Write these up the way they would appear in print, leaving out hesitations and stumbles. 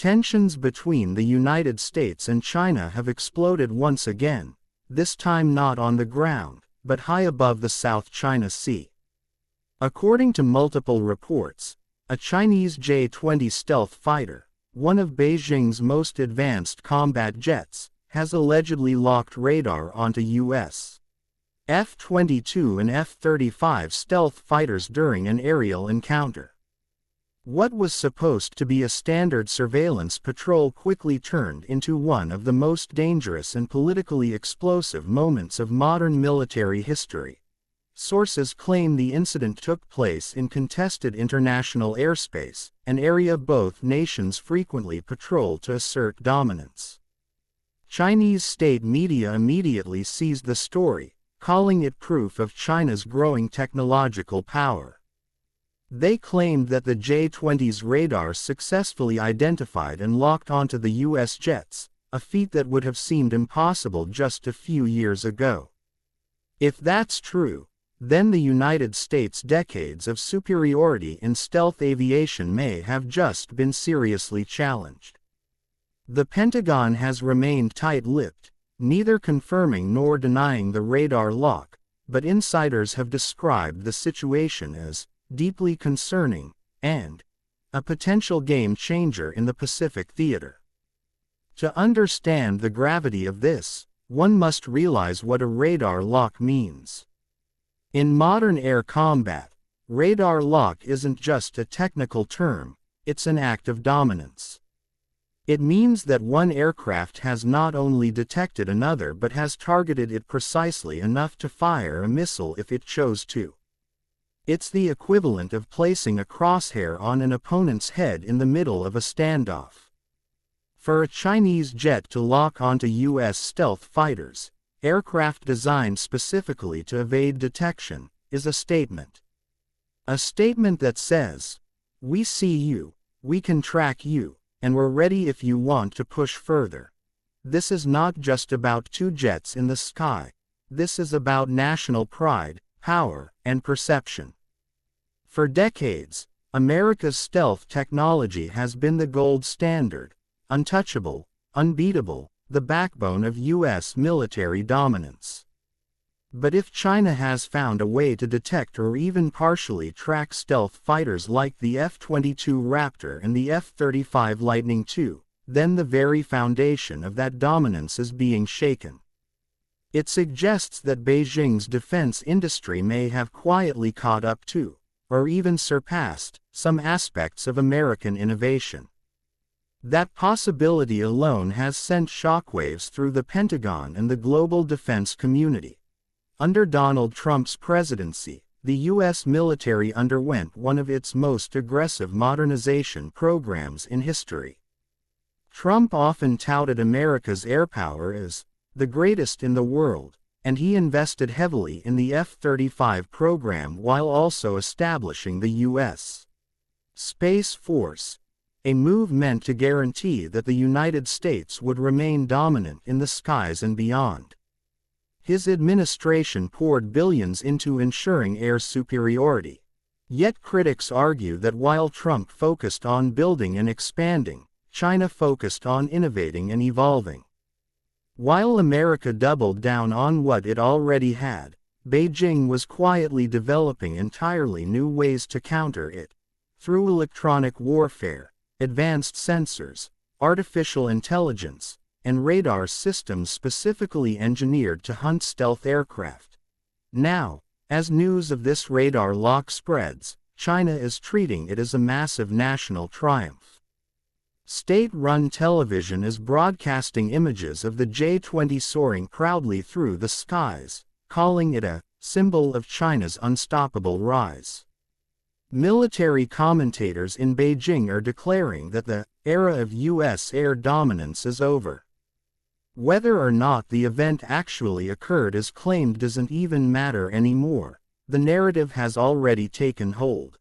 Tensions between the United States and China have exploded once again, this time not on the ground, but high above the South China Sea. According to multiple reports, a Chinese J-20 stealth fighter, one of Beijing's most advanced combat jets, has allegedly locked radar onto U.S. F-22 and F-35 stealth fighters during an aerial encounter. What was supposed to be a standard surveillance patrol quickly turned into one of the most dangerous and politically explosive moments of modern military history. Sources claim the incident took place in contested international airspace, an area both nations frequently patrol to assert dominance. Chinese state media immediately seized the story, calling it proof of China's growing technological power. They claimed that the J-20's radar successfully identified and locked onto the U.S. jets, a feat that would have seemed impossible just a few years ago. If that's true, then the United States' decades of superiority in stealth aviation may have just been seriously challenged. The Pentagon has remained tight-lipped, neither confirming nor denying the radar lock, but insiders have described the situation as deeply concerning and a potential game-changer in the Pacific theater. To understand the gravity of this, one must realize what a radar lock means. In modern air combat, radar lock isn't just a technical term, it's an act of dominance. It means that one aircraft has not only detected another but has targeted it precisely enough to fire a missile if it chose to. It's the equivalent of placing a crosshair on an opponent's head in the middle of a standoff. For a Chinese jet to lock onto U.S. stealth fighters, aircraft designed specifically to evade detection, is a statement. A statement that says, "We see you, we can track you, and we're ready if you want to push further." This is not just about two jets in the sky. This is about national pride, power, and perception. For decades, America's stealth technology has been the gold standard, untouchable, unbeatable, the backbone of U.S. military dominance. But if China has found a way to detect or even partially track stealth fighters like the F-22 Raptor and the F-35 Lightning II, then the very foundation of that dominance is being shaken. It suggests that Beijing's defense industry may have quietly caught up to, or even surpassed, some aspects of American innovation. That possibility alone has sent shockwaves through the Pentagon and the global defense community. Under Donald Trump's presidency, the U.S. military underwent one of its most aggressive modernization programs in history. Trump often touted America's airpower as the greatest in the world, and he invested heavily in the F-35 program while also establishing the U.S. Space Force, a move meant to guarantee that the United States would remain dominant in the skies and beyond. His administration poured billions into ensuring air superiority. Yet critics argue that while Trump focused on building and expanding, China focused on innovating and evolving. While America doubled down on what it already had, Beijing was quietly developing entirely new ways to counter it. Through electronic warfare, advanced sensors, artificial intelligence, and radar systems specifically engineered to hunt stealth aircraft. Now, as news of this radar lock spreads, China is treating it as a massive national triumph. State-run television is broadcasting images of the J-20 soaring proudly through the skies, calling it a symbol of China's unstoppable rise. Military commentators in Beijing are declaring that the era of U.S. air dominance is over. Whether or not the event actually occurred as claimed doesn't even matter anymore. The narrative has already taken hold.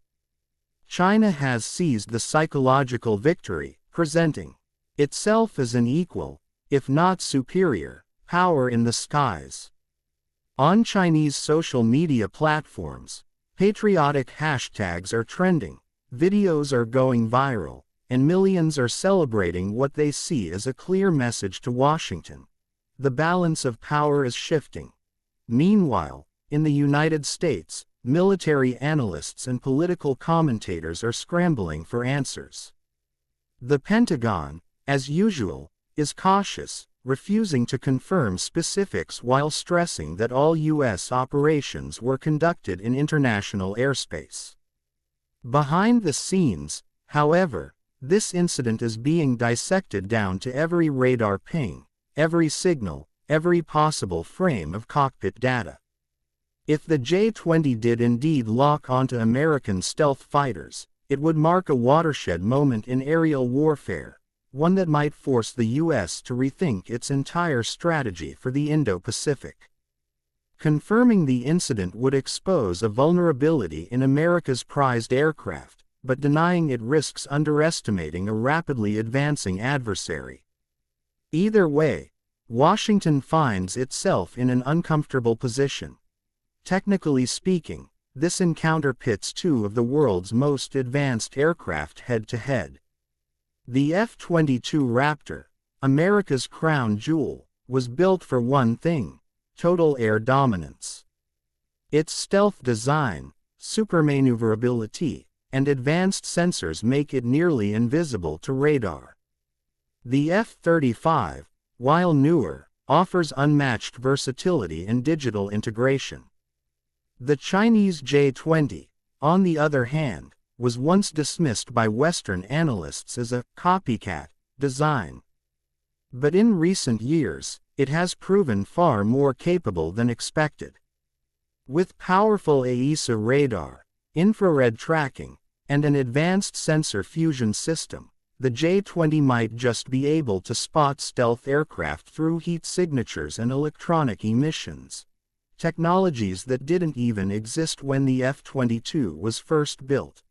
China has seized the psychological victory, presenting itself as an equal, if not superior, power in the skies. On Chinese social media platforms, patriotic hashtags are trending, videos are going viral, and millions are celebrating what they see as a clear message to Washington. The balance of power is shifting. Meanwhile, in the United States, military analysts and political commentators are scrambling for answers. The Pentagon, as usual, is cautious, refusing to confirm specifics while stressing that all U.S. operations were conducted in international airspace. Behind the scenes, however, this incident is being dissected down to every radar ping, every signal, every possible frame of cockpit data. If the J-20 did indeed lock onto American stealth fighters, it would mark a watershed moment in aerial warfare, one that might force the U.S. to rethink its entire strategy for the Indo-Pacific. Confirming the incident would expose a vulnerability in America's prized aircraft, but denying it risks underestimating a rapidly advancing adversary. Either way, Washington finds itself in an uncomfortable position. Technically speaking, this encounter pits two of the world's most advanced aircraft head-to-head. The F-22 Raptor, America's crown jewel, was built for one thing: total air dominance. Its stealth design, supermaneuverability, and advanced sensors make it nearly invisible to radar. The F-35, while newer, offers unmatched versatility and digital integration. The Chinese J-20, on the other hand, was once dismissed by Western analysts as a copycat design. But in recent years, it has proven far more capable than expected. With powerful AESA radar, infrared tracking, and an advanced sensor fusion system, the J-20 might just be able to spot stealth aircraft through heat signatures and electronic emissions, technologies that didn't even exist when the F-22 was first built.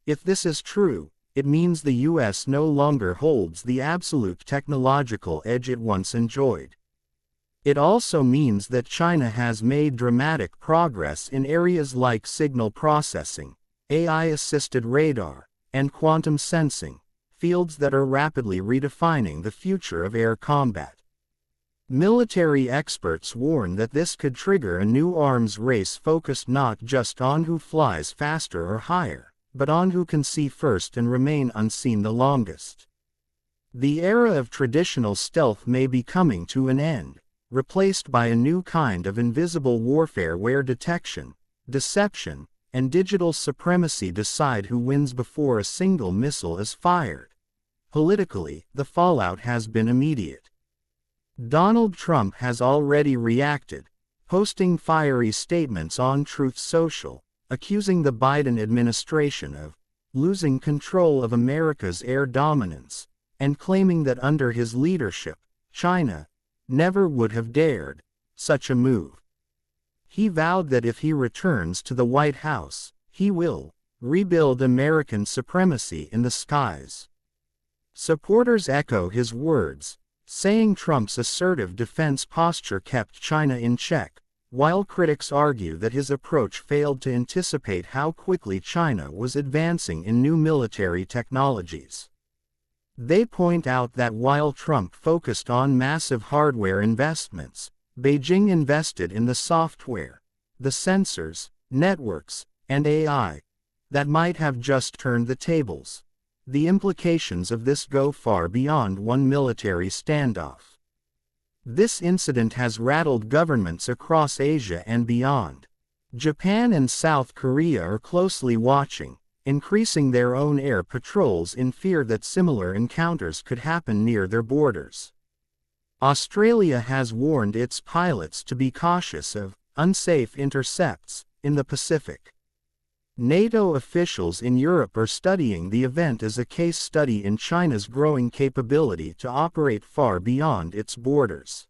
If this is true, it means the U.S. no longer holds the absolute technological edge it once enjoyed. It also means that China has made dramatic progress in areas like signal processing, AI-assisted radar, and quantum sensing, fields that are rapidly redefining the future of air combat. Military experts warn that this could trigger a new arms race focused not just on who flies faster or higher, but on who can see first and remain unseen the longest. The era of traditional stealth may be coming to an end, replaced by a new kind of invisible warfare where detection, deception, and digital supremacy decide who wins before a single missile is fired. Politically, the fallout has been immediate. Donald Trump has already reacted, posting fiery statements on Truth Social, accusing the Biden administration of losing control of America's air dominance, and claiming that under his leadership, China never would have dared such a move. He vowed that if he returns to the White House, he will rebuild American supremacy in the skies. Supporters echo his words, saying Trump's assertive defense posture kept China in check, while critics argue that his approach failed to anticipate how quickly China was advancing in new military technologies. They point out that while Trump focused on massive hardware investments, Beijing invested in the software, the sensors, networks, and AI that might have just turned the tables. The implications of this go far beyond one military standoff. This incident has rattled governments across Asia and beyond. Japan and South Korea are closely watching, increasing their own air patrols in fear that similar encounters could happen near their borders. Australia has warned its pilots to be cautious of unsafe intercepts in the Pacific. NATO officials in Europe are studying the event as a case study in China's growing capability to operate far beyond its borders.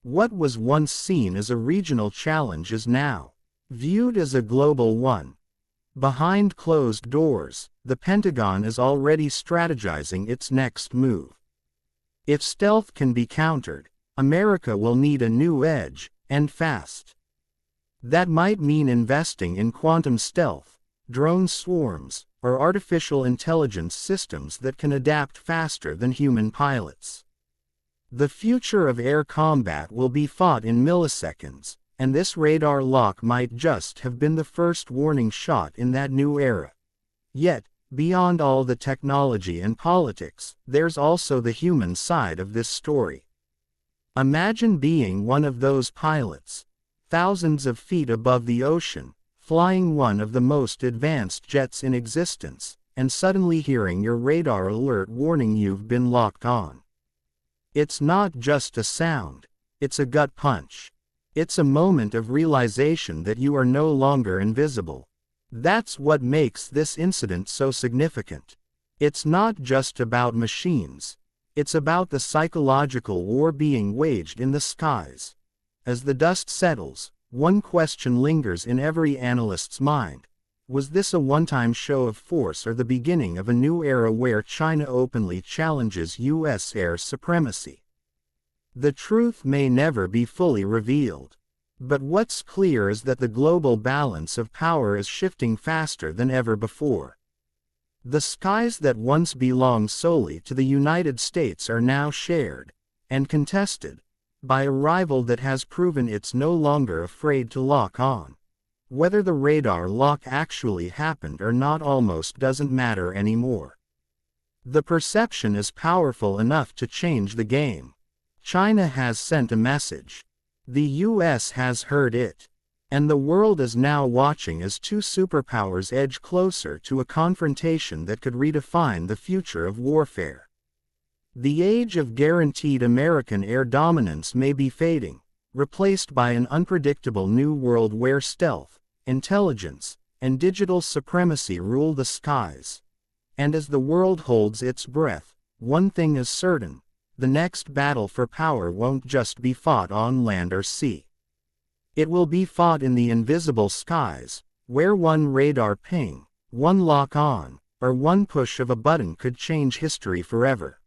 What was once seen as a regional challenge is now viewed as a global one. Behind closed doors, the Pentagon is already strategizing its next move. If stealth can be countered, America will need a new edge, and fast. That might mean investing in quantum stealth, drone swarms, or artificial intelligence systems that can adapt faster than human pilots. The future of air combat will be fought in milliseconds, and this radar lock might just have been the first warning shot in that new era. Yet, beyond all the technology and politics, there's also the human side of this story. Imagine being one of those pilots, thousands of feet above the ocean, flying one of the most advanced jets in existence, and suddenly hearing your radar alert warning you've been locked on. It's not just a sound, it's a gut punch. It's a moment of realization that you are no longer invisible. That's what makes this incident so significant. It's not just about machines, it's about the psychological war being waged in the skies. As the dust settles, one question lingers in every analyst's mind. Was this a one-time show of force or the beginning of a new era where China openly challenges U.S. air supremacy? The truth may never be fully revealed. But what's clear is that the global balance of power is shifting faster than ever before. The skies that once belonged solely to the United States are now shared, and contested, by a rival that has proven it's no longer afraid to lock on. Whether the radar lock actually happened or not almost doesn't matter anymore. The perception is powerful enough to change the game. China has sent a message. The US has heard it. And the world is now watching as two superpowers edge closer to a confrontation that could redefine the future of warfare. The age of guaranteed American air dominance may be fading, replaced by an unpredictable new world where stealth, intelligence, and digital supremacy rule the skies. And as the world holds its breath, one thing is certain: the next battle for power won't just be fought on land or sea. It will be fought in the invisible skies, where one radar ping, one lock on, or one push of a button could change history forever.